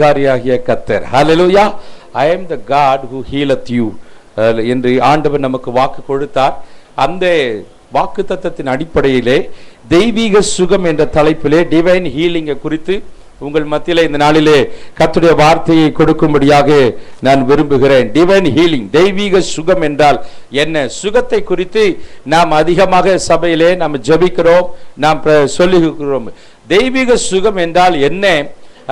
பரிகாரியாகிய கர்த்தர். ஹல்லேலூயா. I am the God who healeth you என்று ஆண்டவர் நமக்கு வாக்கு கொடுத்தார். அந்த வாக்குத்தத்தத்தின் அடிப்படையிலே தெய்வீக சுகம் என்ற தலைப்பிலே டிவைன் ஹீலிங்கை குறித்து உங்கள் மத்தியிலே இந்த நாளிலே கர்த்தருடைய வார்த்தையை கொடுக்கும்படியாக நான் விரும்புகிறேன். டிவைன் ஹீலிங், தெய்வீக சுகம் என்றால் என்ன? சுகத்தை குறித்து நாம் அதிகமாக சபையிலே நாம் ஜெபிக்கிறோம், நாம் சொல்லுகிறோம். தெய்வீக சுகம் என்றால் என்ன,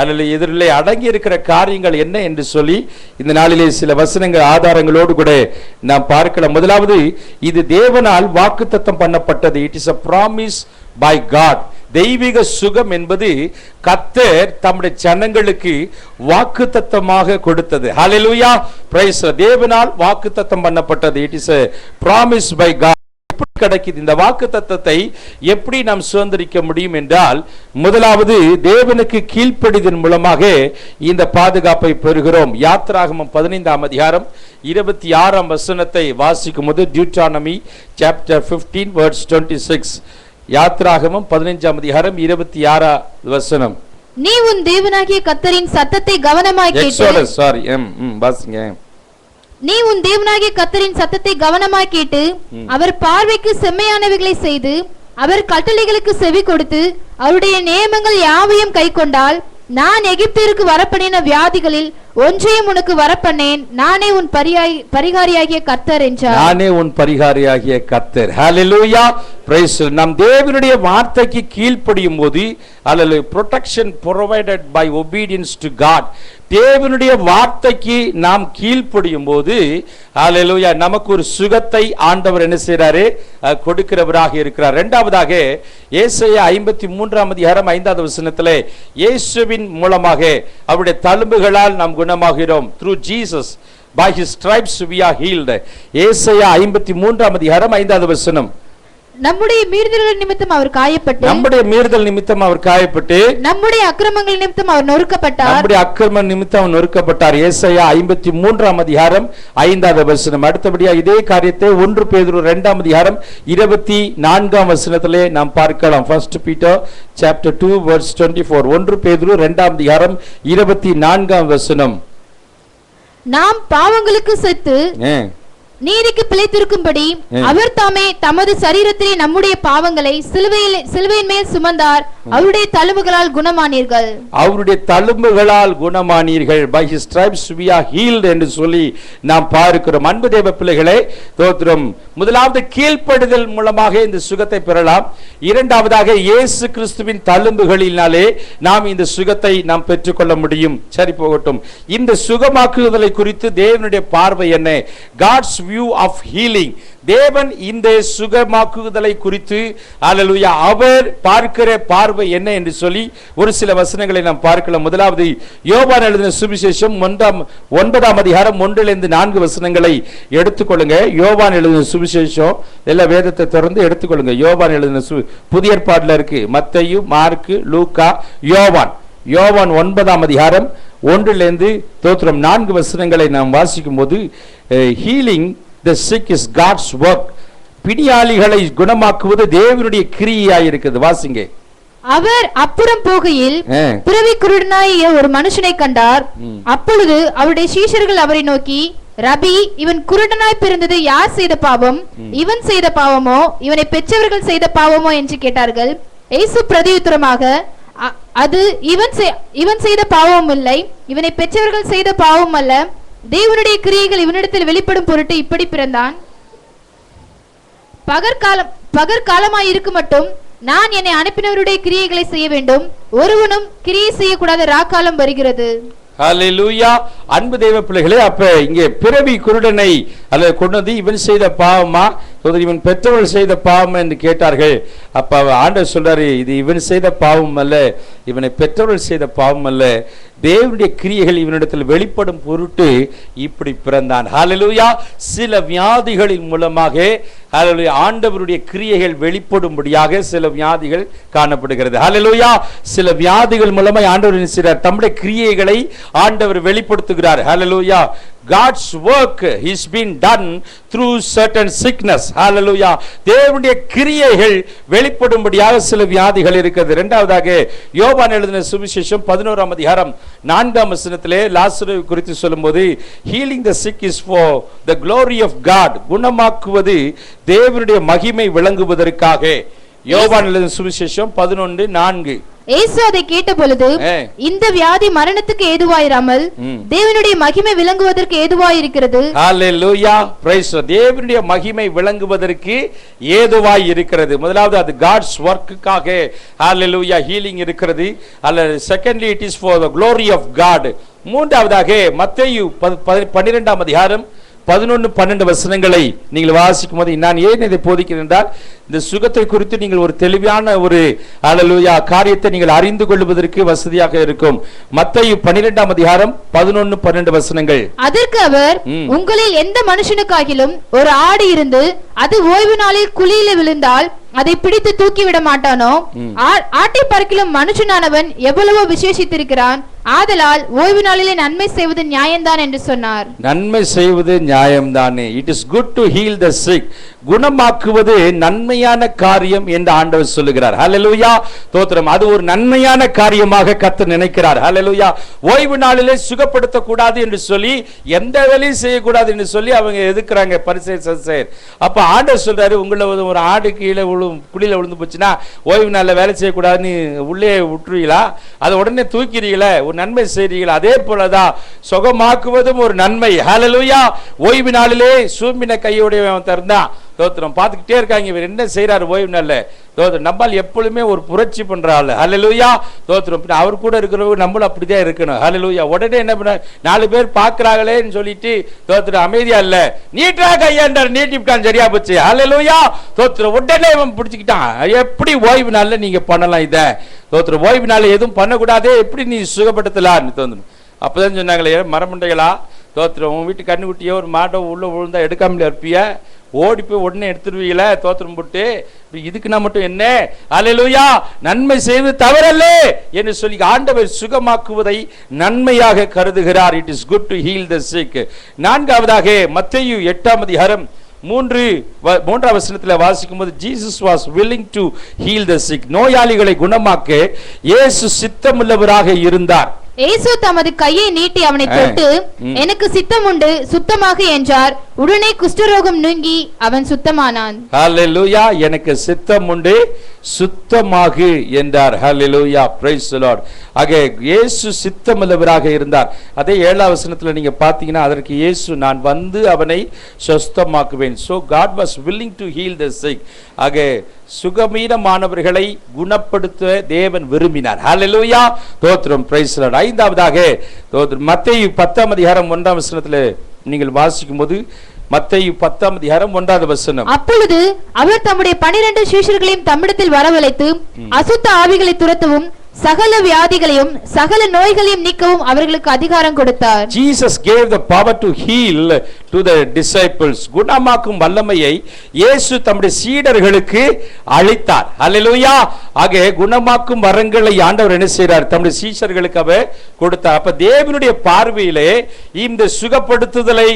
அதில் எதிரிலே அடங்கி இருக்கிற காரியங்கள் என்ன என்று சொல்லி இந்த நாளிலே சில வசனங்கள் ஆதாரங்களோடு கூட நாம் பார்க்கலாம். முதலாவது, இது தேவனால் வாக்குத்தத்தம் பண்ணப்பட்டது. It is a promise by God. தெய்வீக சுகம் என்பது கர்த்தர் தம்முடைய ஜனங்களுக்கு வாக்குத்தத்தமாக கொடுத்தது. ஹல்லேலூயா, பிரைஸ். தேவனால் வாக்குத்தத்தம் பண்ணப்பட்டது. It is a promise by God. கிடைக்குது. இந்த வாக்குத்தத்தத்தை எப்படி நாம் சுதந்திரிக்க முடியும் என்றால், முதலாவது தேவனுக்கு கீழ்ப்படிதல் மூலமாக இந்த பாதுகாப்பை பெறுகிறோம். யாத்திராகமம் 15ஆம் அதிகாரம் 26ஆம் வசனத்தை வாசிக்கும் போது, டியூட்ரானமி சாப்டர் 15 verse 26. யாத்திராகமம் 15ஆம் அதிகாரம் 26ஆம் வசனம். நீ உன் தேவனாகிய கர்த்தரின் சத்தத்தை கவனமாய் நீ உன் தேவனாகிய கர்த்தரின் சத்தத்தை கவனமாய் கேட்டு அவர் பார்வைக்கு செம்மையானவைகளை செய்து அவர் கட்டளைகளுக்கு செவி கொடுத்து அவருடைய நியமங்கள் யாவையும் கை கொண்டால், நான் எகிப்திற்கு வரப்பண்ணின வியாதிகளில் ஒன்றையும் உனக்கு வரப்பண்ணேன். நானே உன் பரிகாரியாகிய கர்த்தர் என்றார். நானே உன் பரிகாரியாகிய கர்த்தர். Hallelujah, praise. நம் தேவனுடைய வார்த்தைக்கு கீழ்ப்படியும் போது, அல்லது protection provided by obedience to God, தேவனுடைய வார்த்தைக்கு நாம் கீழ்ப்படியும் போது, ஹல்லேலூயா, நமக்கு ஒரு சுகத்தை ஆண்டவர் என்ன செய்றாரு? கொடுக்கிறவராக இருக்கிறார். இரண்டாவதாக, ஏசாயா 53ஆம் அதிகாரம் 5வது வசனத்திலே இயேசுவின் மூலமாக அவருடைய தழும்புகளால் நாம் குணமாகிறோம். through Jesus, by his stripes we are healed. ஏசாயா 53ஆம் அதிகாரம் 5வது வசனம். நம்முடைய மீறுதல் நிமித்தம் அவர் காயப்பட்டு, நம்முடைய மீறுதல் நிமித்தம் அவர் காயப்பட்டு, நம்முடைய அக்கிரமங்கள் நிமித்தம் அவர் நொறுக்கப்பட்டார். நம்முடைய அக்கிரம நிமித்தம் அவர் நொறுக்கப்பட்டார். ஏசாயா 53ஆம் அதிகாரம் 5வது வசனம். அடுத்தபடியா இதே காரியத்தை 1 பேதுரு 2ஆம் அதிகாரம் 24ஆம் வசனத்திலே நாம் பார்க்கலாம். 1 Peter chapter 2 verse 24. 1 பேதுரு 2ஆம் அதிகாரம் 24ஆம் வசனம். நாம் பாவங்களுக்கு செத்து நீதிக்கு பிழைத்திருக்கும்படி அவர் தாமே தமது சரீரத்திலே நம்முடைய பாவங்களை சிலுவையின் மேல் சுமந்தார். அவருடைய தழும்புகளால் குணமானீர்கள். அவருடைய தழும்புகளால் குணமானீர்கள். by his stripes we are healed என்று சொல்லி நாம் பார்க்கிறோம். அன்பு தேவ பிள்ளைகளே, ஸ்தோத்திரம். முதலாவது கீழ்ப்படிதல் மூலமாக இந்த சுகத்தை பெறலாம். இரண்டாவதாக இயேசு கிறிஸ்துவின் தழும்புகளினாலே நாம் இந்த சுகத்தை நாம் பெற்றுக்கொள்ள முடியும். சரி, போகட்டும். இந்த சுகமாக்குதலை குறித்து தேவனுடைய பார்வை என்ன? God's view of healing. தேவன் இந்த சுகமாக்குதலை குறித்து, அல்லேலூயா, அவர் பார்க்கிற பார்வை என்ன என்று சொல்லி ஒரு சில வசனங்களை நாம் பார்க்கலாம். முதலாவது, யோவான் எழுதின சுவிசேஷம் 9ஆம் அதிகாரம் 1லிருந்து 4 வசனங்களை எடுத்துக்கொள்ளுங்க. யோவான் எழுதின சுவிசேஷம், எல்லா வேதத்தை திறந்து எடுத்துக்கொள்ளுங்க. யோவான் எழுதின புதிய ஏற்பாட்டில் இருக்கு. மத்தேயு, மார்க்கு, லூக்கா, யோவான். யோவான் 9ஆம் அதிகாரம் 1லிருந்து 4 வசனங்களை நாம் வாசிக்கும் போது, healing the sick is God's work. பிணியாளிகளை குணமாக்குவது தேவனுடைய கிரியையாய் இருக்குது. வாசிங்க. அவர் அப்புறம் போகையில் பிறவி குருடனாகிய ஒரு மனுஷனை கண்டார். அப்பொழுது அவருடைய சீஷர்கள் அவரை நோக்கி, ரபி, இவன் குருடனாய் பிறந்தது யார் செய்த பாவம்? இவன் செய்த பாவமோ இவனை பெற்றவர்கள் செய்த பாவமோ என்று கேட்டார்கள். இயேசு பிரதியுத்தரமாக, அது இவன் செய்த பாவம் இல்லை, இவனை பெற்றவர்கள் செய்த பாவம் அல்ல. தேவனுடைய கிரியைகள் இவனிடத்தில் வெளிப்படும் பொருட்டு இப்படி பிறந்தான். பகற்காலமாய் இருக்க மட்டும் நான் என்னை அனுப்பினவருடைய கிரியைகளை செய்ய வேண்டும். ஒருவனும் கிரியை செய்யக்கூடாத ராக்காலம் வருகிறது. ஹல்லேலூயா. அன்பு தேவ பிள்ளைகளே, அப்ப இங்கே பிறவி குருடனை அல்லது கொண்டு வந்து இவன் செய்த பாவமா இவன் பெற்றவர்கள் செய்த பாவம் என்று கேட்டார்கள். அப்ப ஆண்டவர் சொல்றாரு, இது இவன் செய்த பாவம் அல்ல, இவனை பெற்றவர்கள் செய்த பாவம் அல்ல, தேவனுடைய கிரியைகள் இவனிடத்தில் வெளிப்படும் பொருட்டு இப்படி பிறந்தான். ஹல்லேலூயா. சில வியாதிகளின் மூலமாக ஹல்லேலூயா ஆண்டவருடைய கிரியைகள் வெளிப்படும்படியாக சில வியாதிகள் காணப்படுகிறது. ஹல்லேலூயா. சில வியாதிகள் மூலமாக ஆண்டவர் என்ன செய்றார்? தம்முடைய கிரியைகளை ஆண்டவர் வெளிப்படுத்துகிறார். ஹல்லேலூயா. God's work is been done through certain sickness. Hallelujah. தேவனுடைய கிரியைகள் வெளிப்படும்படியாக சில வியாதிகள் இருக்கிறது. இரண்டாவதாக யோவான் எழுதின சுவிசேஷம் 11ஆம் அதிகாரம் 4ஆம் வசனத்திலே லாசரு குறித்து சொல்லும்போது healing the sick is for the glory of God. குணமாக்குவது தேவனுடைய மகிமை விளங்குவதற்காக. யோவான் எழுதின சுவிசேஷம் 11:4. இயேசு அதை கேட்ட பொழுது இந்த வியாதி மரணத்துக்கு ஏதுவாயிராமல் தேவனுடைய மகிமை விளங்குவதற்கு ஏதுவாயிருக்கிறது. ஹalleluya. praise God. தேவனுடைய மகிமை விளங்குவதற்கு ஏதுவாய் இருக்கிறது. முதலாவது அது God's workக்காக hallelujah healing இருக்கிறது. அல்ல secondly it is for the glory of God. மூன்றாவதாக மத்தேயு 12ஆம் அதிகாரம் 11-12 வசனங்களை நீங்கள் வாசிக்கும் போது நான் ஏன் இதை போதிக்கிறேன் என்றால் இந்த சுகத்தை குறித்து நீங்கள் ஒரு தெளிவான ஒரு ஹல்லேலூயா காரியத்தை நீங்கள் அறிந்து கொள்வதற்கு வசதியாக இருக்கும். மத்தேயு 12ஆம் அதிகாரம் 11-12 வசனங்கள். அதற்கு அவர் உங்களில் எந்த மனுஷனுக்காகிலும் ஒரு ஆடு இருந்து அது ஓய்வு நாளில் குழியில விழுந்தால் அதை பிடித்து தூக்கிவிட மாட்டானோ? ஆட்டை பார்க்கிலும் மனுஷனானவன் எவ்வளவோ விசேஷித்திருக்கிறான். ஆதலால் ஓய்வு நாளிலே நன்மை செய்வது நியாயம்தான் என்று சொன்னார். நன்மை செய்வது நியாயம்தானே. It is good to heal the sick. குணமாக்குவது நன்மையான காரியம் என்று ஆண்டவர் சொல்லுகிறார். ஹல்லேலூயா. ஸ்தோத்திரம். அது ஒரு நன்மையான காரியமாக கர்த்தர் நினைக்கிறார். ஹல்லேலூயா. ஓய்வு நாளிலே சுகப்படுத்த கூடாது என்று சொல்லி எந்த வேலையும் செய்யக்கூடாது என்று சொல்லி அவங்க எதுக்குறாங்க பரிசேயர். அப்ப ஆண்டவர் சொல்றாரு உங்களை ஒரு ஆடு கீழே குழியில விழுந்து போச்சுன்னா ஓய்வு நாளில் வேலை செய்யக்கூடாதுன்னு உள்ளே விட்டுறீங்களா? அதை உடனே தூக்கிறீங்களா? ஒரு நன்மை செய்றீங்களா? அதே போலதான் சுகமாக்குவதும் ஒரு நன்மை. ஹல்லேலூயா. ஓய்வு நாளிலே சூம்பின கையோடையவன் திறந்தான். தோத்திரம் பார்த்துக்கிட்டே இருக்காங்க இவர் என்ன செய்யறாரு ஓய்வு நாள்ல. தோத்திரம் நம்மால் எப்பொழுதுமே ஒரு புரட்சி பண்றாள். ஹல்லேலூயா. தோத்திரம் அவர் கூட இருக்கிறவங்க நம்மளும் அப்படிதான் இருக்கணும். ஹல்லேலூயா. உடனே என்ன பண்ண 4 பேர் பாக்குறாங்களேன்னு சொல்லிட்டு தோத்திரம் அமைதியா இல்ல நீட்டா கையாண்டார் நீட்டிவிட்டான் சரியா போச்சு. ஹல்லேலூயா. தோத்திரம் உடனே இவன் பிடிச்சுக்கிட்டான். எப்படி ஓய்வு நாள்ல நீங்க பண்ணலாம் இத? தோத்திரம் ஓய்வு நாள்ல எதுவும் பண்ணக்கூடாதே எப்படி நீ சுகப்படுத்தலான்னு தோன்றணும். அப்பதான் சொன்னாங்களே மரமண்டைகளா தோத்திரம் உன் வீட்டு கண்ணுக்குட்டியோ ஒரு மாட்டோ உள்ள விழுந்தா எடுக்காமலே இருப்பிய ஓடி போய் உடனே எடுத்துருவீங்கள தோத்திரம் போட்டு இதுக்குன்னா மட்டும் என்ன? ஹல்லேலூயா. நன்மை செய்வது தவறல்ல என்று சொல்லி ஆண்டவர் சுகமாக்குவதை நன்மையாக கருதுகிறார். It is good to heal the sick. நான்காவதாக மத்தேயு 8ஆம் அதிகாரம் 3ஆம் வசனத்தில் வாசிக்கும் போது Jesus was willing to heal the sick. நோயாளிகளை குணமாக்க இயேசு சித்தமுள்ளவராக இருந்தார். இயேசு தமது கையை நீட்டி அவனை தொட்டு எனக்கு சித்தம் உண்டு சுத்தமாக என்றார். உடனே குஷ்டரோகம் நீங்கி அவன் சுத்தமானான். ஹல்லேலூயா. எனக்கு சித்தம் உண்டு சுத்தமாகு என்றார். ஹல்லேலூயா. Praise the lord. ஆக இயேசு சித்தமுள்ளவராக இருந்தார். அதே 7ஆம் வசனத்துல நீங்க பாத்தீங்கன்னா அதற்கு இயேசு நான் வந்து அவனை சுத்தமாக்குவேன். So God was willing to heal the sick. ஆக சுகமீனமானவர்களை குணப்படுத்த தேவன் விரும்பினார். ஹல்லேலூயா. தோத்திரம். Price the Lord. ஐந்தாவதாக மத்தேயு 10ஆம் அதிகாரம் 1ஆம் வசனத்துல நீங்கள் வாசிக்கும் போது மத்தேயு 10ஆம் அதிகாரம் 1வது வசனம். அப்பொழுது அவர் தம்முடைய 12 சீஷர்களையும் தம்மிடத்தில் வரவழைத்து அசுத்த ஆவிகளை துரத்தவும் சகல வியாதிகளையும் சகல நோய்களையும் நீக்கவும் அவர்களுக்கு அதிகாரம் கொடுத்தார். Jesus gave the power to heal to the disciples. குணமாக்கும் வல்லமையை இயேசு தம்முடைய சீடர்களுக்கு அளித்தார். ஹல்லேலூயா. ஆக குணமாக்கும் வரங்களை ஆண்டவர் என்ன செய்றார்? தம்முடைய சீஷர்களுக்கு அவர் கொடுத்தார். அப்ப தேவனுடைய பார்வையிலே இந்த சுகப்படுத்துதலை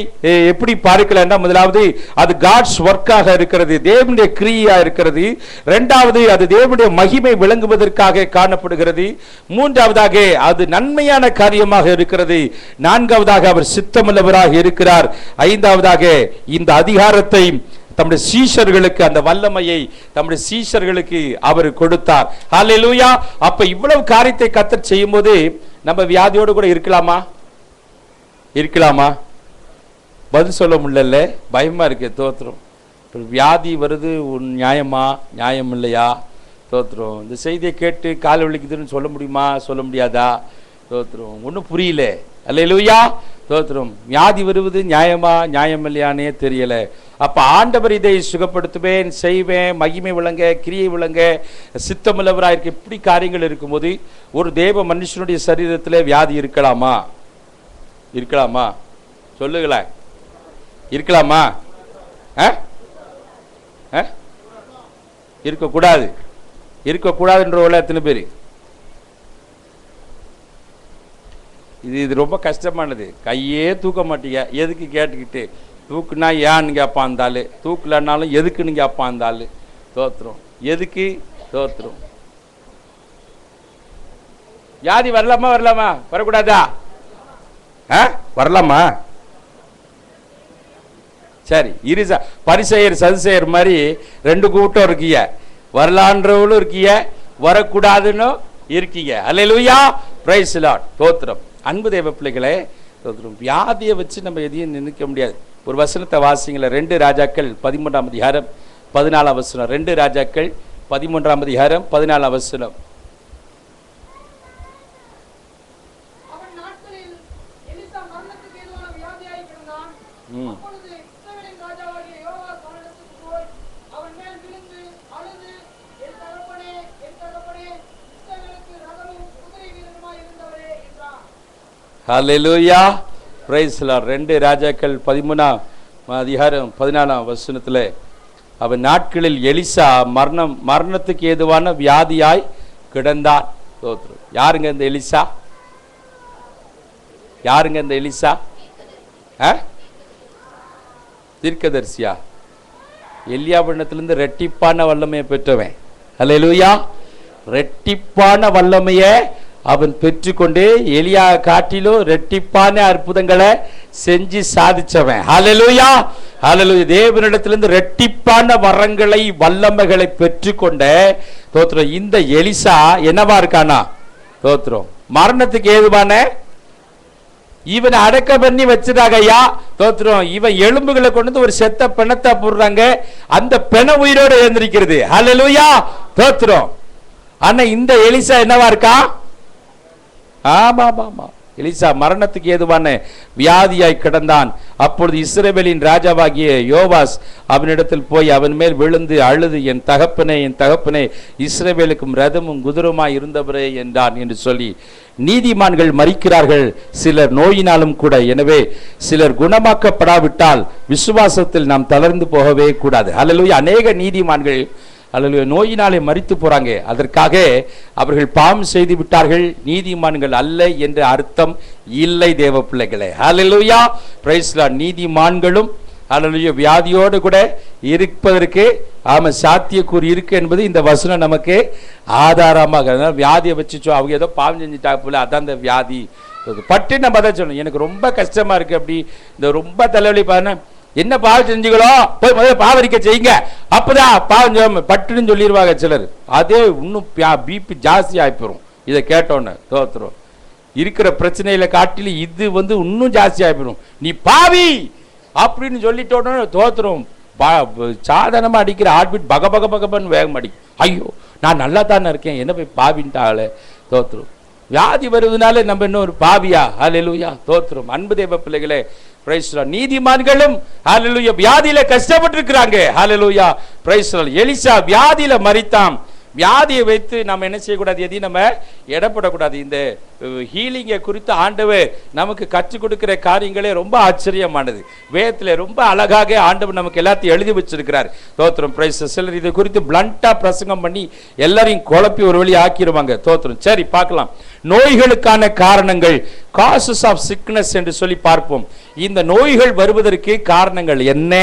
எப்படி பார்க்கலாம்னா முதலாவது அது God's workஆக இருக்கிறது. தேவனுடைய கிரியா இருக்கிறது. இரண்டாவது அது தேவனுடைய மகிமை விளங்குவதற்காக காணப்படுகிறது. மூன்றாவதாக அது நன்மையான காரியமாக இருக்கிறது. நான்காவதாக அவர் சித்தமுள்ளவராக இருக்கிறார். ஐந்தாவதாக இந்த அதிகாரத்தை தம்முடைய சீஷர்களுக்கு அந்த வல்லமையை தம்முடைய சீஷர்களுக்கு அவர் கொடுத்தார். ஹல்லேலூயா. அப்ப இவ்வளவு காரியத்தை கர்த்தர் செய்யும்போது நம்ம வியாதியோடு கூட இருக்கலாமா? இருக்கலாமா? பதில் சொல்ல முடியல. பயமா இருக்கு. தோத்திரம். வியாதி வருது நியாயமா நியாயம் இல்லையா? தோத்திரம். இந்த செய்தியை கேட்டு கால் வலிக்குதுன்னு சொல்ல முடியுமா? சொல்ல முடியாதா? தோத்திரம். ஒன்றும் புரியல. அல்லேலூயா. தோத்திரம். வியாதி வருவது நியாயமா நியாயம் இல்லையானே தெரியல. அப்ப ஆண்டவர் இதை சுகப்படுத்துவேன் செய்வேன் மகிமை விளங்க கிரியை விளங்க சித்தமுள்ளவராயிருக்க இப்படி காரியங்கள் இருக்கும்போது ஒரு தேவ மனுஷனுடைய சரீரத்தில் வியாதி இருக்கலாமா? இருக்கலாமா? சொல்லுங்களேன். இருக்கலாமா? இருக்கக்கூடாது. இருக்கக்கூடாதுன்ற எத்தனை பேர்? இது ரொம்ப கஷ்டமானது. கையே தூக்க மாட்டீங்க, எதுக்கு கேட்டுக்கிட்டு? தூக்குனா ஏன்னு கேட்பான் அந்த ஆளு, தூக்கலன்னாலும் எதுக்குன்னு கேட்பான் அந்த ஆளு. தோத்துரும். எதுக்கு? தோத்துரும். வியாதி வரலாமா வரலாமா வரக்கூடாதா? வரலாமா? சரி, இருசா பரிசெயர் சதுசெயர் மாதிரி ரெண்டு கூட்டம் இருக்கீங்க. வரலான்றவங்களும் இருக்கீங்க, வரக்கூடாதுன்னு இருக்கீங்க. அல்லேலூயா, பிரைஸ் தி லார்ட். தோத்திரம். அன்பு தேவ பிள்ளைகளே, தோத்திரம். வியாதியை வச்சு நம்ம எதையும் நினைக்க முடியாது. ஒரு வசனத்தை வாசிங்கள, 2 ராஜாக்கள் 13ஆம் அதிகாரம் 14ஆம் வசனம். 2 ராஜாக்கள் 13ஆம் அதிகாரம் 14ஆம் வசனம். ஹல்லேலூயா, பிரைஸ் தி லார்ட். 2 ராஜாக்கள் 13ஆம் அதிகாரம் 14ஆம் வசனத்துல, அவன் நாட்களில் எலிசா மரணத்துக்கு ஏதுவான வியாதியாய் கிடந்தான். யாருங்க இந்த எலிசா? யாருங்க இந்த எலிசா? தீர்க்கதரிசியா? எலியாவிடத்திலிருந்து ரெட்டிப்பான வல்லமையை பெற்றவன். அல்லேலூயா, ரெட்டிப்பான வல்லமையை அவன் பெற்றுக்கொண்டு எலியா காட்டிலும் ரெட்டிப்பான அற்புதங்களை செஞ்சு சாதிச்சவன். ஹல்லேலூயா, ஹல்லேலூயா. தேவனிடத்திலிருந்து ரெட்டிப்பான வரங்களை வல்லமைகளை பெற்றுக்கொண்ட தோத்திரம் இந்த எலிசா என்னவா இருக்கானா? தோத்திரம். மரணத்துக்கு ஏதுவான இவன் அடக்க பண்ணி வச்சிருக்காங்க ஐயா. தோத்திரம். இவன் எலும்புகளை கொண்டு ஒரு செத்த பிணத்தை போடுறாங்க, அந்த பிண உயிரோடு எழுந்திருக்கிறது. ஹல்லேலூயா, தோத்திரம். ஆனா இந்த எலிசா என்னவா இருக்கா? ஆமா ஆமா ஆமா, எலிசா மரணத்துக்கு ஏதுவான வியாதியாய் கிடந்தான். அப்பொழுது இஸ்ரவேலின் ராஜாவாகிய யோவாஸ் அவனிடத்தில் போய் அவன் மேல் விழுந்து அழுது, என் தகப்பனே, என் தகப்பனே, இஸ்ரவேலுக்கும் ரதமும் குதிரமாய் இருந்தவரே என்றான் என்று சொல்லி, நீதிமான்கள் மரிக்கிறார்கள், சிலர் நோயினாலும் கூட. எனவே சிலர் குணமாக்கப்படாவிட்டால் விசுவாசத்தில் நாம் தளர்ந்து போகவே கூடாது. அல்லேலூயா. அநேக நீதிமான்கள் அல்லேலூயா நோயினாலே மரித்து போறாங்க. அதற்காக அவர்கள் பாவம் செய்து விட்டார்கள், நீதிமான்கள் அல்ல என்ற அர்த்தம் இல்லை தேவ பிள்ளைகளே. அல்லேலூயா, பிரைஸ் தி லார்ட். நீதிமான்களும் அல்லேலூயா வியாதியோடு கூட இருப்பதற்கு சாத்தியக்கூறு இருக்கு என்பது இந்த வசனம் நமக்கு ஆதாரமாக. வியாதியை வச்சு அவங்க ஏதோ பாவம் செஞ்சுட்டா போல, அதான் இந்த வியாதி பட்டு நம்ம தான் சொல்லணும். எனக்கு ரொம்ப கஷ்டமா இருக்கு, அப்படி இந்த ரொம்ப தலைவலி பாருங்க, என்ன பாவம் செஞ்சுங்களோ போய் முதல்ல பாவரிக்க செய்யுங்க, அப்பதான் பாவம் பட்டுன்னு சொல்லிடுவாங்க சிலர். அதே இன்னும் பிபி ஜாஸ்தி ஆகிப்போம் இதை கேட்டோன்னு. தோத்துரும். இருக்கிற பிரச்சனையில காட்டிலும் இது இன்னும் ஜாஸ்தி ஆகிப்போம். நீ பாவி அப்படின்னு சொல்லிட்டோன்னு தோத்துரும். சாதாரணமா அடிக்கிற ஹார்ட்பீட் பக பக பகன்னு வேகம் அடிக்கும். ஐயோ நான் நல்லா தானே இருக்கேன், என்ன போய் பாவின்ட்டாங்களே. தோத்துரும். வியாதி வருவதனால நம்ம இன்னும் ஒரு பாவியா? அல்லேலூயா, தோத்துரும். அன்பு தேவ பிள்ளைகளே, பிரைஸ் தி லார்ட். நீதிமான்களும் அல்லேலூயா வியாதியில கஷ்டப்பட்டு இருக்கிறாங்க. அல்லேலூயா, பிரைஸ் தி லார்ட். எலிசா வியாதியில மரித்தான். வியாதியை வைத்து நம்ம என்ன செய்யக்கூடாது, எதையும் நம்ம எடப்படக்கூடாது. இந்த ஹீலிங்கை குறித்து ஆண்டவர் நமக்கு கற்றுக் கொடுக்கிற காரியங்களே ரொம்ப ஆச்சரியமானது. வேதத்தில் ரொம்ப அழகாக ஆண்டவர் நமக்கு எல்லாத்தையும் எழுதி வச்சிருக்கிறார். தோத்திரம், பிரைஸ். சிலர் இதை குறித்து பிளண்டா பிரசங்கம் பண்ணி எல்லாரையும் குழப்பி ஒரு வழி ஆக்கிடுவாங்க. தோத்திரம். சரி, பார்க்கலாம். நோய்களுக்கான காரணங்கள், காசஸ் ஆஃப் சிக்னஸ் என்று சொல்லி பார்ப்போம். இந்த நோய்கள் வருவதற்கு காரணங்கள் என்ன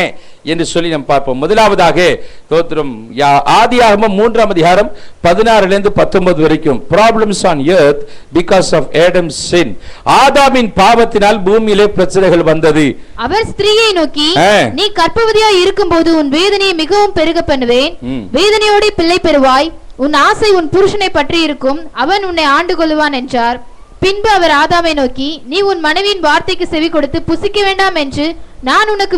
என்று சொல்லி நாம் பார்ப்போம். முதலாவதாக தோத்திரம் ஆதியாகமம் 3ஆம் அதிகாரம் 16 to 19 வரைக்கும். Problems on earth because of Adam's sin. ஆதாமின் பாவத்தினால் பூமியிலே பிரச்சனைகள் வந்தது. அவர் ஸ்திரீயை நோக்கி, நீ கர்ப்பவதியாய் இருக்கும்போது உன் வேதனையை மிகவும் பெருக பண்ணுவேன், வேதனையோடு பிள்ளை பெறுவாய், உன் ஆசை உன் புருஷனை பற்றி இருக்கும், அவன் உன்னை ஆண்டு கொள்வான் என்றார். பின்பு அவர் ஆதாமை நோக்கி, நீ உன் மனைவியின் வார்த்தைக்கு செவி கொடுத்து புசிக்க வேண்டாம் என்று நான் உனக்கு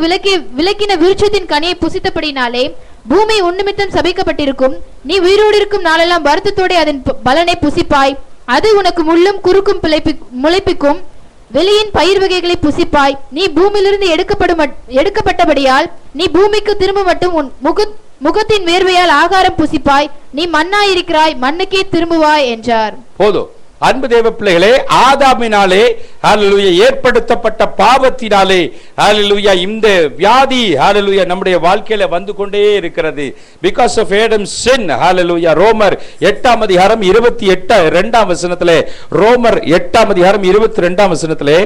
விலக்கின விருட்சத்தின் கனியை புசித்தபடினாலே பூமி உன்னிமித்தம் சபிக்கப்பட்டிருக்கும். நீ உயிரோடு இருக்கும் நாளெல்லாம் வருத்தத்தோடு அதன் பலனை புசிப்பாய். அது உனக்கு முள்ளும் குறுக்கும் முளைப்பிக்கும் வெளியின் பயிர் வகைகளை புசிப்பாய். நீ பூமியிலிருந்து எடுக்கப்பட்டபடியால் நீ பூமிக்கு திரும்ப மட்டும் உன் முகத்தின் வேர்வையால் ஆகாரம் புசிப்பாய். நீ மண்ணாயிருக்கிறாய், மண்ணுக்கே திரும்புவாய் என்றார். போதும். அன்பு தேவ பிள்ளைகளே, ஆதாமினாலே ஹல்லேலூயா ஏற்படுத்தப்பட்ட பாவத்தினாலே ஹல்லேலூயா இந்த வியாதி ஹல்லேலூயா நம்முடைய வாழ்க்கையில வந்து கொண்டே இருக்கிறது. because of Adam's sin ஹல்லேலூயா. ரோமர் 8ஆம் அதிகாரம் 28 வசனத்திலே, ரோமர் 8ஆம் அதிகாரம் 22 வசனத்திலே,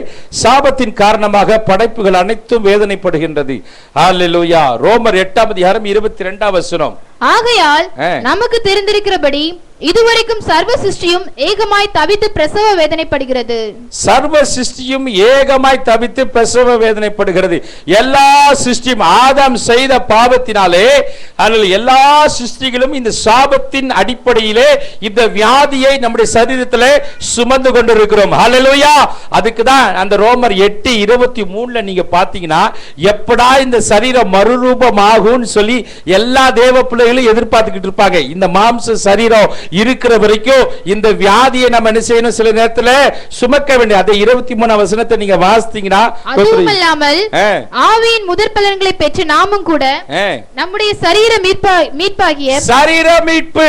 சாபத்தின் காரணமாக படைப்புகள் அனைத்தும் வேதனைப்படுகின்றது. ஹல்லேலூயா. ரோமர் 8ஆம் அதிகாரம் 22 வசனம். ஆகையால் நமக்கு தெரிந்திருக்கிறபடி இதுவரைக்கும் சர்வ சிருஷ்டியும் ஏகமாய் தவித்து பிரசவ வேதனைப்படுகிறது. சர்வ சிருஷ்டியும் ஏகமாய் தவித்து பிரசவ வேதனைப்படுகிறது. எல்லா சிருஷ்டியும் ஆதாம் செய்த பாவத்தினாலே அதில் எல்லா சிருஷ்டிகளும் இந்த சாபத்தின் அடிப்படையிலே இந்த வியாதியை நம்முடைய சரீரத்திலே சுமந்து கொண்டிருக்கிறோம். ஹல்லேலூயா. அதுக்கு தான் அந்த ரோமர் 8:23 நீங்க பாத்தீங்கன்னா, எப்படா இந்த சரீரம் மறுரூபம் ஆகும்னு சொல்லி எல்லா தேவ பிள்ளைகளும் எதிர்பார்த்துக்கிட்டு இருப்பாங்க. இந்த மாம்ச சரீரம் இருக்கிற வரைக்கும் இந்த வியாதியை நம்ம என்ன செய்யணும், சில நேரத்துல சுமக்க வேண்டிய. அதை 23 வசனத்தை நீங்க வாசித்தீங்கன்னா, அதுவுமல்லாமல் ஆவியின் முதற் பலன்களை பெற்று நாமும் கூட நம்முடைய சரீர மீட்பாகிய சரீர மீட்பு,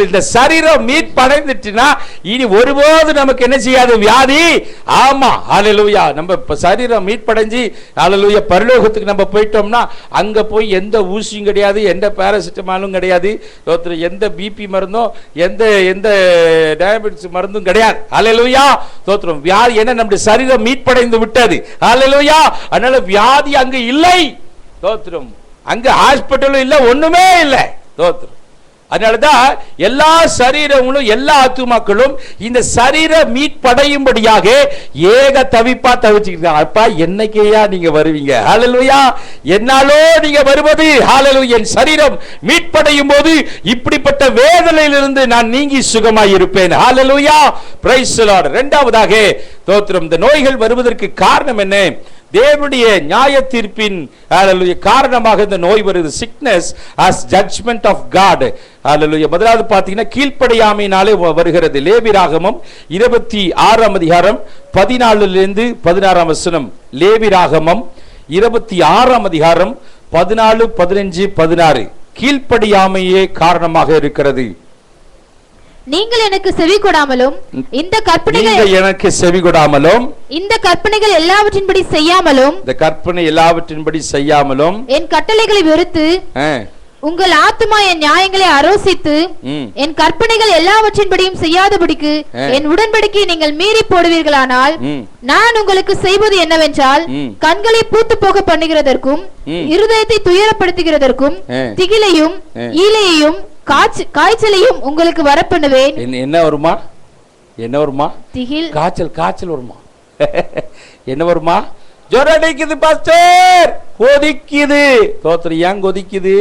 இந்த சரீரம் மீட்படைந்துச்சுன்னா இனி ஒருபோது நமக்கு என்ன செய்யாது வியாதி. ஆமா, ஹல்லேலூயா. நம்ம சரீரம் மீட்படைஞ்சு ஹல்லேலூயா பரலோகத்துக்கு நம்ம போயிட்டோம்னா அங்க போய் எந்த ஊசியும் கிடையாது, எந்த பாராசிட்டமாலும் கிடையாது, எந்த பிபி மருந்தும் எந்த டயபெட்டிஸ் மருந்தும் கிடையாது. ஹல்லேலூயா. ஸ்தோத்திரம். வியாதி என்ன, நம்முடைய சரீரம் மீட்படைந்து விட்டது. ஹல்லேலூயா. அதனால வியாதி அங்க இல்லை. ஸ்தோத்திரம். அங்க ஹாஸ்பிட்டலும் இல்ல, ஒண்ணுமே இல்லை. ஸ்தோத்திரம். அதனாலதான் எல்லா சரீரங்களும் எல்லா ஆத்துமாக்களும் இந்த சரீர மீட்படையும்படியாக ஏக தவிப்பா தவிச்சுக்கிட்டு, அப்பா என்னைக்கையா நீங்க வருவீங்க. ஹல்லேலூயா. என்னாலோ நீங்க வருவது. ஹல்லேலூயா. என் சரீரம் மீட்படையும் போது இப்படிப்பட்ட வேதனையிலிருந்து நான் நீங்கி சுகமாய் இருப்பேன். ஹல்லேலூயா. Praise the lord. இரண்டாவதாக ஸ்தோத்திரம், இந்த நோய்கள் வருவதற்கு காரணம் என்ன? தேவனுடைய நியாய தீர்ப்பின் காரணமாக இந்த நோய் வருது. sickness as judgment of God. ஹல்லேலூயா. முதலாவது பாத்தீங்கன்னா கீழ்ப்படியாமையினாலே வருகிறது. லேவியராகமம் 26ஆம் அதிகாரம் 14 16 வசனம். லேவியராகமம் 26ஆம் அதிகாரம் 14 15 16. கீழ்ப்படியாமையே காரணமாக இருக்கிறது. நீங்கள் எனக்கு செவி கொடாமலும் இந்த கற்பனைகள் எல்லாவற்றின்படி செய்யாமலும் என் கட்டளைகளை வெறுத்து உங்கள் ஆத்துமா என் நியாயங்களை அரோசித்து என் கற்பனைகள் எல்லாவற்றின்படியும் செய்யாதபடிக்கு என் உடன்படிக்கையை நீங்கள் மீறி போடுவீர்களானால் நான் உங்களுக்கு செய்வது என்னவென்றால் கண்களை பூத்து போக பண்ணுகிறதற்கும் இருதயத்தை துயரப்படுத்துகிறதற்கும் திகிலையும் ஈலையையும் காய்ச்சலையும் உங்களுக்கு வரப்பண்ணுவேன். என்ன வருமா? என்ன வருமா? திகில், காய்ச்சல் வருமா? என்ன வருமா? ஜுரம் அடிக்குது பாஸ்டர், கொதிக்குது. தோத்திரம். ஏன் கொதிக்குது?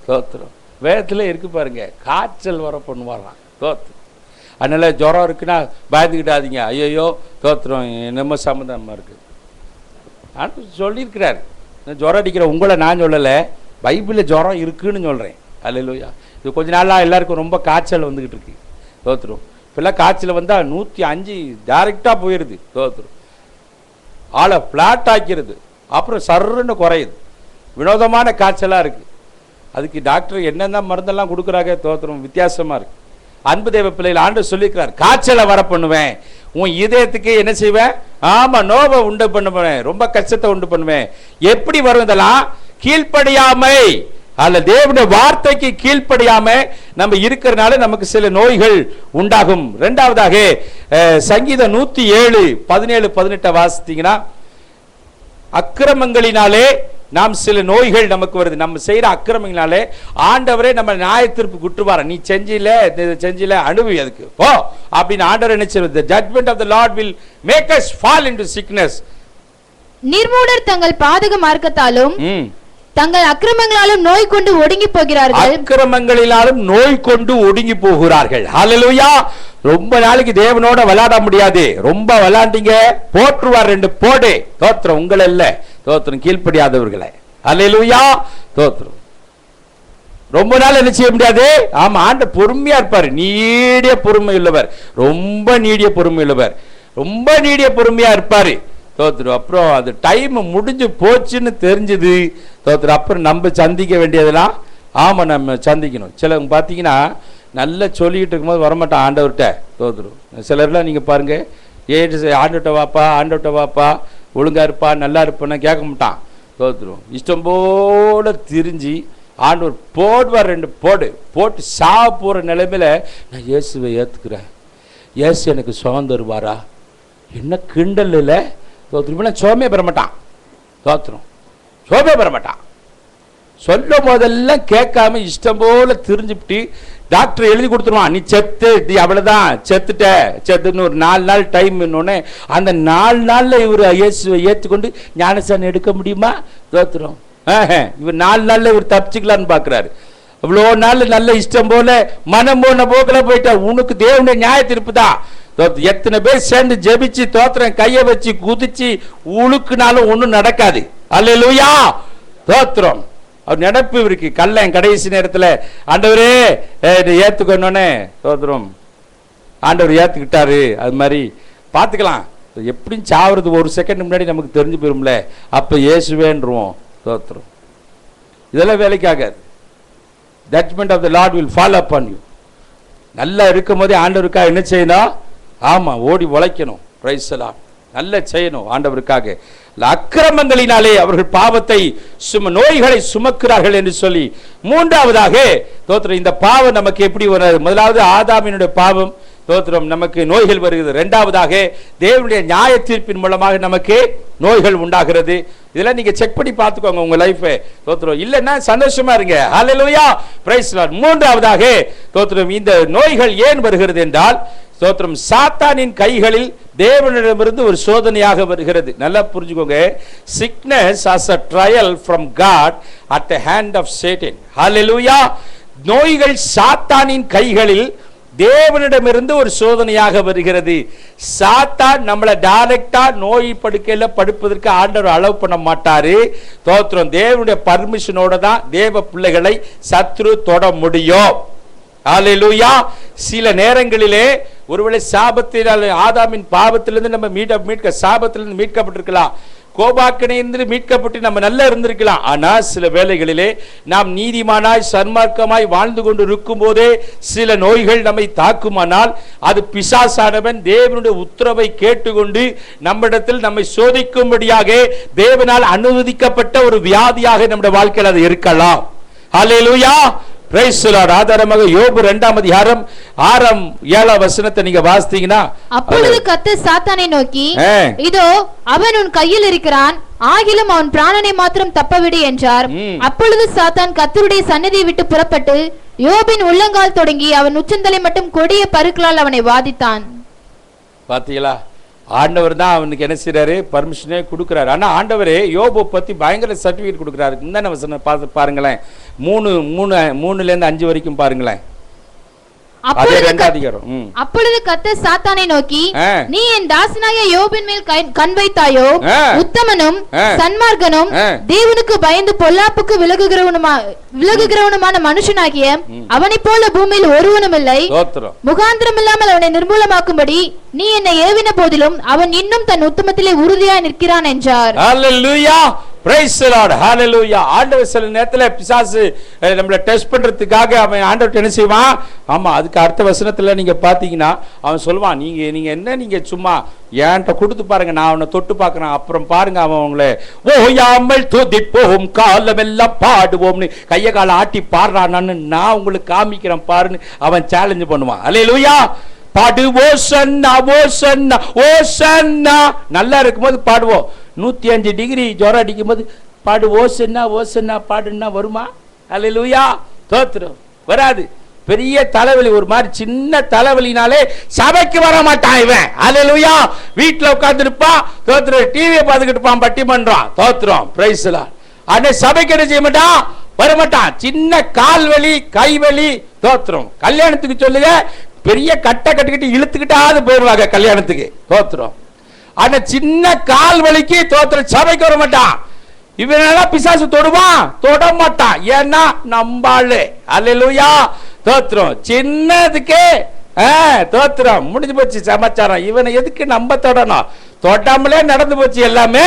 தோத்திரம். வேதத்துல இருக்கு பாருங்க, காய்ச்சல் வர பண்ணுவாராம். தோத்திரம். அதனால ஜுரம் இருக்குன்னா பயந்துக்கிட்டாதீங்க. ஐயோ தோத்திரம் என்னமோ சம்மந்தமா இருக்கு சொல்லியிருக்கிறார். ஜுரம் அடிக்கிற உங்களை நான் சொல்லலை, பைபிளில் ஜுரம் இருக்குன்னு சொல்றேன். அல்லேலூயா. இது கொஞ்ச நாளாக எல்லாருக்கும் ரொம்ப காய்ச்சல் வந்துக்கிட்டு இருக்கு. தோத்துரும். இப்பெல்லாம் காய்ச்சல் வந்தால் 105 டைரெக்டாக போயிடுது. தோத்துரும். ஆளை ஃப்ளாட் ஆக்கிறது, அப்புறம் சர்ன்னு குறையுது. வினோதமான காய்ச்சலாக இருக்குது. அதுக்கு டாக்டர் என்னென்ன மருந்தெல்லாம் கொடுக்குறாங்க. தோத்துரும். வித்தியாசமாக இருக்குது. அன்பு தேவ பிள்ளைகள் ஆண்டவர் சொல்லியிருக்கிறார், காய்ச்சலை வர பண்ணுவேன், உன் இதயத்துக்கு என்ன செய்வேன்? ஆமாம், நோவை உண்டு பண்ணுவேன், ரொம்ப கஷ்டத்தை உண்டு பண்ணுவேன். எப்படி வரும் இதெல்லாம்? கீழ்ப்படியாமை. அல்ல தேவனுடைய வார்த்தைக்கு கீழ்ப்படியாம நம்ம இருக்கிறனால நமக்கு சில நோய்கள் உண்டாகும். இரண்டாவதாக சங்கீதம் 107 17 18 வாசித்தீங்கன்னா, அக்கிரமங்களினாலே நாம் சில நோய்கள் நமக்கு வருது. நம்ம செய்யற அக்கிரமங்களினாலே ஆண்டவரே நம்ம நியாய தீர்ப்பு குற்றுவார. நீ செஞ்சில அனுபவி அதுக்கு போ அப்படின்னு ஆண்டவர் என்ன செய்வது? The judgment of the Lord will make us fall into sickness. நிர்மூடர் தங்கள் பாதக மார்க்கத்தாலும் தங்கள் அக்கிரமங்களாலும் நோய் கொண்டு ஒடுங்கி போகிறார்கள். அக்கிரமங்களினாலும் நோய் கொண்டு ஒடுங்கி போகிறார்கள். ஹல்லேலூயா. ரொம்ப நாளைக்கு தேவனோட விளையாட முடியாது. ரொம்ப விளையாண்டீங்க போற்றுவார் 2 போடு. தோத்திரம். உங்களை இல்ல, தோத்திரம் கீழ்ப்படியாதவர்களை. ஹல்லேலூயா. தோத்திரம். ரொம்ப நாள் என்ன செய்ய முடியாது. ஆமா, ஆண்ட பொறுமையா இருப்பாரு. நீடிய பொறுமை உள்ளவர், ரொம்ப நீடிய பொறுமை உள்ளவர், ரொம்ப நீடிய பொறுமையா இருப்பாரு. தோத்துரும். அப்புறம் அது டைம் முடிஞ்சு போச்சுன்னு தெரிஞ்சது. தோத்துரும். அப்புறம் நம்ம சந்திக்க வேண்டியதெல்லாம் ஆமா நம்ம சந்திக்கணும். சிலவங்க பார்த்தீங்கன்னா நல்லா சொல்லிக்கிட்டு இருக்கும்போது வரமாட்டான் ஆண்டவர்கிட்ட. தோத்துரும். சிலர்லாம் நீங்கள் பாருங்க, ஆண்டவர்கிட்ட வாப்பா, ஆண்டவர்கிட்ட வாப்பா, ஒழுங்கா இருப்பா, நல்லா இருப்பான்னு கேட்க மாட்டான். தோத்துரும். இஷ்டம் போல திரிஞ்சு ஆண்டவர் போடுவார், 2 போட்டு சாவ போகிற நிலைமையில நான் இயேசுவை ஏற்றுக்கிறேன், இயேசு எனக்கு சுகம் தருவாரா, என்ன கிண்டல் இல்லை. தோத்துரும். சோமே பெற மாட்டான். தோத்துரும். சோமே பெற மாட்டான். சொல்லும் போதெல்லாம் கேட்காம இஷ்டம் போல திரிஞ்சுட்டு டாக்டர் எழுதி கொடுத்துருவான், நீ செத்து, நீ அவ்வளவுதான், செத்துன்னு ஒரு 4 நாள் டைம். அந்த 4 நாள்ல இவர் இயேசுவை ஏற்றுக்கொண்டு ஞானஸ்நானம் எடுக்க முடியுமா? தோத்துரும். இவர் 4 நாள்ல இவர் தப்பிச்சுக்கலான்னு பாக்குறாரு. அவ்வளோ நாள் நல்ல இஷ்டம் போல மனம் போன போக்குல போயிட்டா. உனக்கு தேவனுடைய நியாய தீர்ப்பு தான். எத்தனை பேர் சேர்ந்து ஜெபிச்சு தோத்திரம் கையை வச்சு குதிச்சு உழுக்குனாலும் ஒன்றும் நடக்காது. அல்லேலூயா. தோத்திரம். அவர் நினைப்பு இவருக்கு கல்ல கடைசி நேரத்தில் ஆண்டவரே ஏத்துக்கணும்னே தோத்திரம். ஆண்டவர் ஏத்துக்கிட்டாரு. அது மாதிரி பார்த்துக்கலாம். எப்படியும் சாவுறது ஒரு செகண்ட் முன்னாடி நமக்கு தெரிஞ்சு போயிரும்ல, அப்ப இயேசுவேன்றுவோம். தோத்திரம். இதெல்லாம் வேலைக்கு ஆகாது. Judgement of the Lord will follow upon you. நல்லா இருக்கும் போதே ஆண்டவருக்காக என்ன செய்யணும்? ஆமா, ஓடி உழைக்கணும். Praise the Lord. நல்ல செய்யணும் ஆண்டவருக்காக. அக்கிரமங்களினாலே அவர்கள் பாவத்தை நோய்களை சுமக்கிறார்கள் என்று சொல்லி, 3வதாக தோத்திரம் இந்த பாவம் நமக்கு எப்படி வராது? முதலாவது ஆதாமினுடைய பாவம். தோத்திரம் நமக்கு நோய்கள் வருகிறது. 2வதாக தேவனுடைய நியாய தீர்ப்பின் மூலமாக நமக்கு நோய்கள் உண்டாகிறது. இதெல்லாம் நீங்க செக் பண்ணி பார்த்துக்கோங்க உங்க லைஃப். தோத்திரம் இல்லைன்னா சந்தோஷமா இருங்க. ஹல்லேலூயா. Praise the Lord. 3வதாக தோத்திரம் இந்த நோய்கள் ஏன் வருகிறது என்றால், தோத்திரம் சாத்தானின் கைகளில் தேவனிடமிருந்து ஒரு சோதனையாக வருகிறது. நல்லா புரிஞ்சுக்கோங்க. Sickness as a trial from God at the hand of Satan. ஹல்லேலூயா. நோய்கள் சாத்தானின் கைகளில் தேவனிடமிருந்து ஒரு சோதனையாக வருகிறது. சாத்தான் நம்மளை டைரக்டா நோய் படுக்கையில படுப்பதற்கு ஆண்டவர் அலோவ் பண்ண மாட்டாரு. தோத்திரம் தேவனுடைய பர்மிஷனோட தான் தேவ பிள்ளைகளை சத்ரு தொட முடியும். ஹல்லேலூயா. சில நேரங்களிலே ஒருவேளை சாபத்தினால் ஆதாமின் பாவத்திலிருந்து நம்ம சாபத்திலிருந்து மீட்கப்பட்டிருக்கலாம், கோபாக்கனையிலிருந்து மீட்கப்பட்டு நம்ம நல்லா இருந்திருக்கலாம். ஆனால் சில வேளைகளிலே நாம் நீதிமானாய் சன்மார்க்கமாய் வாழ்ந்து கொண்டு இருக்கும் போதே சில நோய்கள் நம்மை தாக்குமானால் அது பிசாசானவன் தேவனுடைய உத்தரவை கேட்டுக்கொண்டு நம்மிடத்தில் நம்மை சோதிக்கும்படியாக தேவனால் அனுமதிக்கப்பட்ட ஒரு வியாதியாக நம்முடைய வாழ்க்கையில் அது இருக்கலாம். ஹல்லேலூயா. Praise the lord. ஆதாரமாக யோபு 2ஆம் அதிகாரம் 6ஆம் 7ஆம் வசனத்தை நீங்க வாசித்தீங்கன்னா, அப்பொழுது கர்த்தர் சாத்தானை நோக்கி, இதோ அவன் உன் கையில் இருக்கிறான், ஆகிலும் அவன் பிராணனை மாத்திரம் தப்பவிடு என்றார். அப்பொழுது சாத்தான் கர்த்தருடைய சந்நிதியை விட்டு புறப்பட்டு யோபின் உள்ளங்கால் தொடங்கி அவன் உச்சந்தலை மட்டும் கொடிய பருக்களால் அவனை வாதித்தான். பாத்தீங்களா? ஆண்டவர் தான் அவனுக்கு என்ன செய்யறாரு? பர்மிஷனே கொடுக்கிறாரு. ஆனா ஆண்டவரே யோபு பத்தி பயங்கர சர்டிபிகேட் கொடுக்கிறாரு. இந்த வசனம் பாருங்களேன். 3:5 வரைக்கும் பாருங்களேன். அப்பொழுது கர்த்தர் சாத்தானை நோக்கி, நீ என் தாசனாய யோபின் மேல் கண் வைத்தாயோ? உத்தமனும் சன்மார்க்கனும் தேவனுக்கு பயந்து பொல்லாப்புக்கு விலகுகிறவனுமான மனுஷனாகிய அவனை போல பூமியில் ஒருவனும் இல்லை. முகாந்திரம் இல்லாமல் அவனை நிர்மூலமாக்கும்படி நீ என்னை ஏவின போதிலும் அவன் இன்னும் தன் உத்தமத்திலே உறுதியாய் நிற்கிறான் என்றார். Hallelujah. Praise the lord. Hallelujah. ஆண்டவர் சில நேரத்துல பிசாசு நம்மள டெஸ்ட் பண்றதுக்காக அவன் ஆண்டவர் என்ன செய்வான்? ஆமா, அதுக்கு அடுத்த வசனத்துல நீங்க பாத்தீங்கன்னா அவன் சொல்லுவான், நீங்க என்ன, நீங்க சும்மா என்கிட்ட கொடுத்து பாருங்க, நான் அவனை தொட்டு பார்க்கறேன், அப்புறம் பாருங்க அவன் உங்களை ஓயாமல் துதிப்போம் காலமெல்லாம் பாடுவோம்னு கைய கால ஆட்டி பாடுறான்னு நான் உங்களுக்கு காமிக்கிறேன் பாருன்னு அவன் சேலஞ்ச் பண்ணுவான். ஹல்லேலூயா. பாடு ஓசன்னா ஓசன்னா ஓசன்னா. நல்லா இருக்கும்போது பாடுவோம். 105 டிகிரி ஜுரம் அடிக்கும் போது பாடு ஓசன்னா ஓசன்னா பாடுன்னா வருமா? ஹல்லேலூயா. தோத்திரம் வராது. பெரிய தலைவலி, ஒரு மாதிரி சின்ன தலைவலினாலே சபைக்கு வர மாட்டான் இவன். ஹல்லேலூயா. வீட்டுல உட்கார்ந்து இருப்பான். தோத்திரம் டிவியை பார்த்துக்கிட்டு இருப்பான், பட்டிமன்றம். தோத்திரம். Price the Lord. ஆனா சபைக்கு என்ன செய்ய மாட்டான்? வரமாட்டான். சின்ன கால் வலி, கை வலி. தோத்திரம். கல்யாணத்துக்கு சொல்லுங்க, பெரிய கட்டை கட்டிக்கிட்டு இழுத்துக்கிட்டாவது போயிடுவாங்க கல்யாணத்துக்கு. தோத்திரம். ஆனா சின்ன கால் வலிக்கு தோத்திரம் சபைக்கு வர மாட்டான். இவனெல்லாம் பிசாசு தொடுவான்? தொட மாட்டான். ஏன்னா நம்பாளு. அல்லேலூயா. தோத்திரம். சின்னதுக்கே தோத்திரம் முடிஞ்சு போச்சு சமாச்சாரம். இவனை எதுக்கு நம்ம தொடணும்? தொட்டாமலே நடந்து போச்சு எல்லாமே.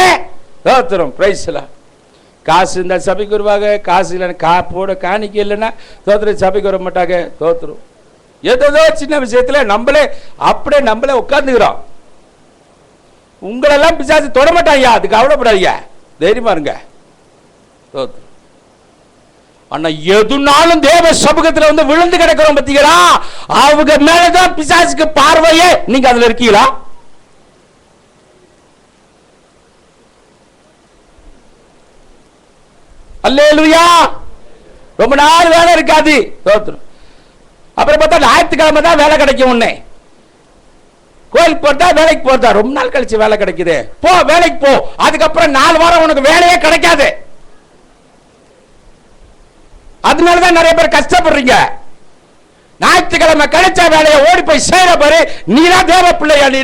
தோத்திரம். Price the Lord. காசு இருந்தால் சபைக்கு வருவாங்க, காசு இல்லைன்னா போட காணிக்க இல்லைன்னா தோத்திரம் சபைக்கு வர மாட்டாங்க. தோத்திரம். ஏதோ சின்ன விஷயத்துல நம்மளே அப்படியே நம்மளே உட்கார்ந்துக்கிறோம். உங்களெல்லாம் பிசாசு தொடமாட்டாங்க, அதுக்கு கவலைப்படாதீங்க, தைரியமா இருங்க. ஆனா எதுனாலும் தேவ சமூகத்துல வந்து விழுந்து கிடக்கிறோம் பாத்தீங்களா, அவங்க மேலதான் பிசாசுக்கு பார்வையே. நீங்க அதுல இருக்கீங்களா? அல்லேலூயா. ரொம்ப நாள் வேலை இருக்காது, அப்புறம் பார்த்தா ஞாயிற்றுக்கிழமை தான் வேலை கிடைக்கும். உடனே கோயிலுக்கு போறதா வேலைக்கு போறதா, ரொம்ப நாள் கழிச்சு வேலை கிடைக்குது, போ வேலைக்கு போ. அதுக்கப்புறம் 4 வாரம் உனக்கு வேலையே கிடைக்காது. அதனாலதான் நிறைய பேர் கஷ்டப்படுறீங்க. ஞாயிற்றுக்கிழமை கிடைச்ச வேலையை ஓடி போய் சேர பாரு, நீதான் தேவ பிள்ளையா? நீ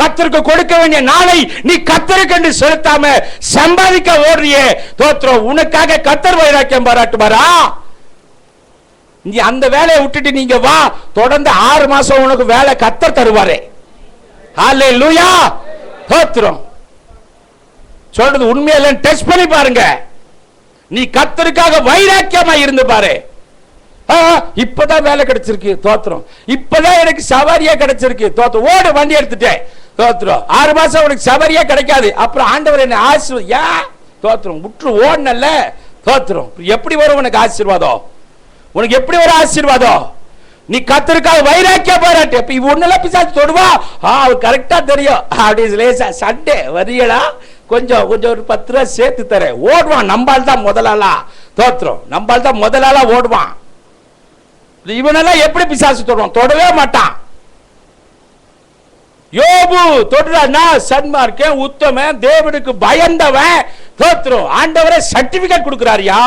கர்த்தருக்கு கொடுக்க வேண்டிய நாளை நீ கர்த்தருக்கு என்று செலுத்தாம சம்பாதிக்க ஓடுறியே. தோத்திரம், உனக்காக கர்த்தர் வைராக்கியம் பாராட்டுவாரா? நீ அந்த வேலையை விட்டுட்டு நீங்க வா, தொடர்ந்து 6 மாசம் உனக்கு வேலை கர்த்தர் தருவாரே. ஹல்லேலூயா. தோத்திரம். சொல்றது உண்மையில டெஸ்ட் பண்ணி பாருங்க. நீ கர்த்தருக்காக வைராக்கியமா இருந்து பாரு. இப்பதான் வேலை கிடைச்சிருக்கு, தோத்திரம். இப்பதான் எனக்கு சவாரியா கிடைச்சிருக்கு, தோத்திரம். ஓடு வண்டி எடுத்துட்டேன், தோத்திரம். 6 மாசம் உனக்கு சவாரியா கிடைக்காது. அப்புறம் ஆண்டவர் என்ன ஆசீர்வாதம், தோத்திரம். முற்று ஓடனல்ல, தோத்திரம். எப்படி வரும் உனக்கு ஆசீர்வாதம்? உனக்கு எப்படி வரும் ஆசீர்வாதம்? நீ கர்த்தருக்காக வைராக்கிய பாராட்டு. இப்ப ஒன்னெல்லாம் பிசாசு தொடுவா, அவர் கரெக்டா தெரியும். அப்படி லேசா சண்டே வரீங்களா, கொஞ்சம் கொஞ்சம் ஒரு 10 ரூபா சேர்த்து தரேன். ஓடுவான். நம்பால் தான் முதலாளா, தோத்திரம். நம்பால் தான் முதலாளா ஓடுவான். இவனெல்லாம் எப்படி பிசாசு தொடுவான்? தொடவே மாட்டான். யோபு தொடுறான்னா சன்மார்க்கன், உத்தமன், தேவனுக்கு பயந்தவன், தோத்திரம். ஆண்டவரே சர்டிபிகேட் கொடுக்கிறாரியா.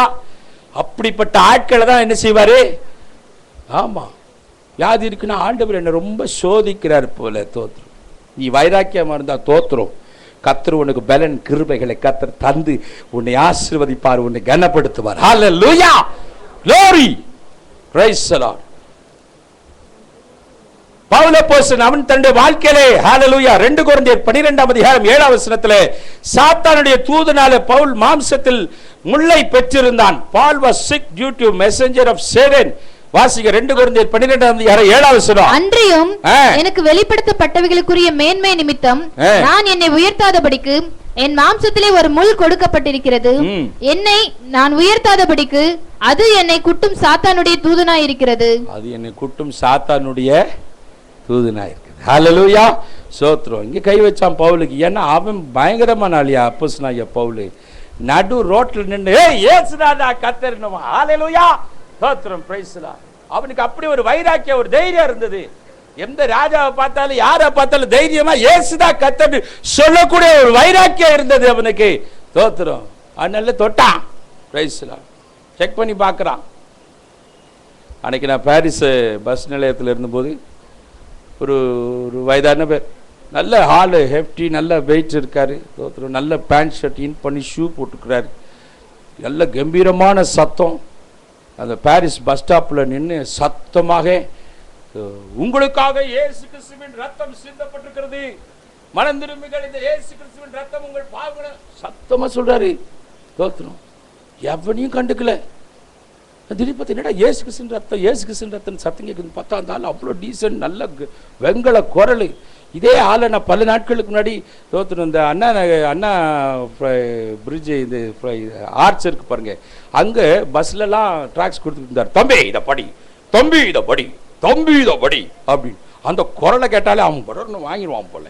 அப்படிப்பட்ட ஆட்களை தான் என்ன செய்வாரு? ஆமா, வியாதி இருக்குன்னா ஆண்டவர் என்ன ரொம்ப சோதிக்கிறார் போல, தோத்திரம். நீ வைராக்கியமா இருந்தா தோத்திரம், கர்த்தர் உனக்கு பலன் கிருபைகளை கர்த்தர் தந்து உன்னை ஆசீர்வதிப்பார், உன்னை கனப்படுத்துவார். ஹல்லேலூயா. glory. Praise the Lord. Pavul அப்போஸ்தலன் அவன் தன்னுடைய வாழ்க்கையிலே, ஹல்லேலூயா, 2 கொரிந்தியர் 12ஆம் அதிகாரம் 7ஆம் வசனத்திலே, சாத்தானுடைய தூதனால பவுல் மாம்சத்தில் முள்ளை பெற்றிருந்தான். Paul was sick due to messenger of Satan. வாசிங்க 2 கொரிந்தியர் 12ஆம் அதிகாரம் 7ஆம் வசனம். அன்றியும் எனக்கு வெளிப்படுத்தப்பட்டவைகளுக்குரிய மேன்மை நிமித்தம் நான் என்னை உயர்த்தாதபடிக்கு என் மாம்சத்திலே ஒரு முள் கொடுக்கப்பட்டிருக்கிறது. என்னை நான் உயர்த்தாதபடிக்கு அது என்னை குட்டும் சாத்தானுடைய தூதனாய் இருக்கிறது. அது என்னை குட்டும் சாத்தானுடைய தூதனாய் இருக்குது. ஹல்லேலூயா. சோத்ரம். இங்க கை வச்சான் பவுலுக்கு. ஏன்னா அவன் பயங்கரமான ஆளியா அப்போஸ்தலனாகிய பவுல். நடு ரோட்ல நின்று இயேசுநாதா கர்த்தர்னுமா. ஹல்லேலூயா. சோத்ரம். Price the Lord. அவனுக்கு அப்படி ஒரு வைராக்கியம், ஒரு தைரியம் இருந்தது. எந்த ராஜாவை பார்த்தாலும் யாரை பார்த்தாலும் தைரியமா இயேசுதா கர்த்தர் சொல்லக்கூடிய ஒரு வைராக்கியம் இருந்தது அவனுக்கு. தோத்திரம். அதனால தொட்டான். Praise the lord. செக் பண்ணி பார்க்கறான். அன்னைக்கு நான் பாரிஸ் பஸ் நிலையத்தில் இருந்தபோது ஒரு வயதான பேர், நல்ல ஹாலு, ஹெஃப்டி, நல்ல வெயிட் இருக்காரு, தோத்திரம். நல்ல பேண்ட் ஷர்ட் இன் பண்ணி ஷூ போட்டுக்கிறாரு. நல்ல கம்பீரமான சத்தம். அந்த பாரிஸ் பஸ் ஸ்டாப்பில் நின்று சத்தமாக, உங்களுக்காக இயேசு கிறிஸ்துவின் ரத்தம் சிந்தப்பட்டிருக்கிறது, மனம் திரும்புங்கள், இந்த இயேசு கிறிஸ்துவின் ரத்தம் உங்கள் பாவங்களை, சத்தமா சொல்றாரு. தோத்திரம். எவனையும் கண்டுக்கல. திடீர்னு பார்த்தா என்னடா இயேசு கிறிஸ்துவின் ரத்தம், இயேசு கிறிஸ்துவின் ரத்தம் சத்தம் கேட்குது. பார்த்தா அந்த ஆள் அவ்வளோ டீசன்ட், நல்ல வெங்கல குரல். இதே ஆளை நான் பல நாட்களுக்கு முன்னாடி, தோத்திரம், இந்த அண்ணா பிரிட்ஜு, இந்த ஆர்ச் இருக்கு பாருங்க, அங்கே பஸ்லலாம் ட்ராக்ஸ் கொடுத்துட்டு இருந்தார். தம்பி இதை படி, தம்பி இதை படி, தம்பி இதை படி அப்படின்னு. அந்த குரலை கேட்டாலே அவன் படர்னு வாங்கிடுவான் போல.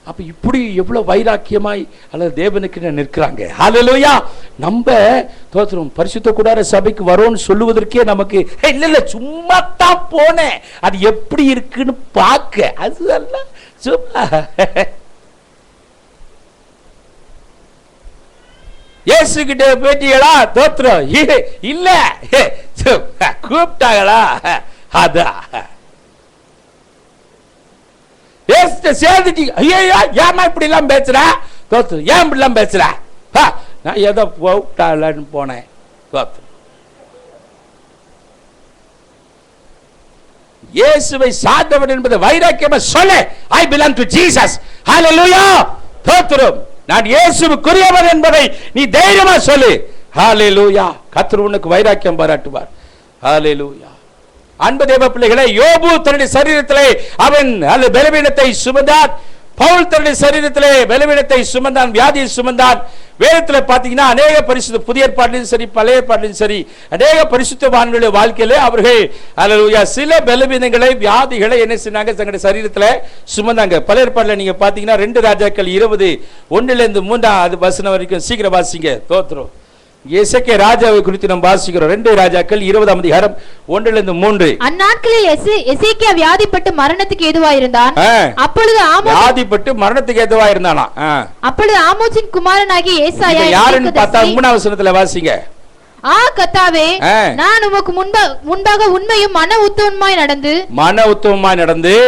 அப்ப இப்படி எவ்வளவு வைராக்கியமாய் அல்லது தேவனுக்கு நிற்கிறாங்க. ஹல்லேலூயா. நம்ம தோத்திரம் பரிசுத்த கூடார சபைக்கு வரோன்னு சொல்லுவதற்கே நமக்கு இல்ல சும்மா தான் போனேன், அது எப்படி இருக்குன்னு பார்க்க, அது அல்ல சும்மா. இயேசு கிட்ட பேட்டியடா, தோத்திரம் இல்ல கூப்பிட்டாங்களா, அதான் சேர்ந்துட்டீங்க. ஐயோ ஏமா இப்படி எல்லாம் பேசுற, தோத்திரம். ஏன் இப்படி எல்லாம் பேசுற? நான் ஏதோ கூப்பிட்டாலன்னு போனேன், தோத்திரம். இயேசுவை சார்ந்தவன் என்பதை வைராக்கியமா சொல்லு. I belong to Jesus. Hallelujah. தோத்திரம். நான் இயேசுவுக்குரியவன் என்பதை நீ தைரியமா சொல்லு. ஹல்லேலூயா. கர்த்தர் உனக்கு வைராக்கியம் பாராட்டுவார். ஹல்லேலூயா. அன்பு தேவ பிள்ளைகளை, யோபு தன்னுடைய சரீரத்திலே அவன் அல்ல பலவீனத்தை சுமந்தான். பவுல் தன்னுடைய சரீரத்திலே பலவீனத்தை சுமந்தான், வியாதியை சுமந்தான். வேதத்தில் பார்த்தீங்கன்னா அநேக பரிசுத்த, புதிய ஏற்பாட்டிலும் சரி பழைய ஏற்பாட்டிலும் சரி, அநேக பரிசுத்தவான்களுடைய வாழ்க்கையிலே அவர்கள் அல்லேலூயா சில பலவீனங்களை, வியாதிகளை என்ன செய்தாங்க, தங்களுடைய சரீரத்தில் சுமந்தாங்க. பழைய ஏற்பாட்டில் நீங்க பார்த்தீங்கன்னா 2 ராஜாக்கள் 20:1-3 வசனம் வரைக்கும் சீக்கிரம் வாசிங்க. தோத்திரம். எசேக்கியா ராஜாவை குறித்து நாம் வாசிக்கிறோம். 2 ராஜாக்கள் 20:1-3. அந்நாட்களில் எசேக்கியா வியாதிப்பட்டு மரணத்துக்கு ஏதுவாயிருந்தான். அப்பொழுது வியாதிப்பட்டு மரணத்துக்கு ஏதுவாயிருந்தானா. அப்பொழுது ஆமோசின் குமாரனாகிய ஏசாயா யாருன்னு பார்த்தா 3ஆம் வசனத்துல வாசிங்க. கர்த்தாவே, நான் உமக்கு முன்பாக உண்மையும் மன உத்தமமாய் நடந்து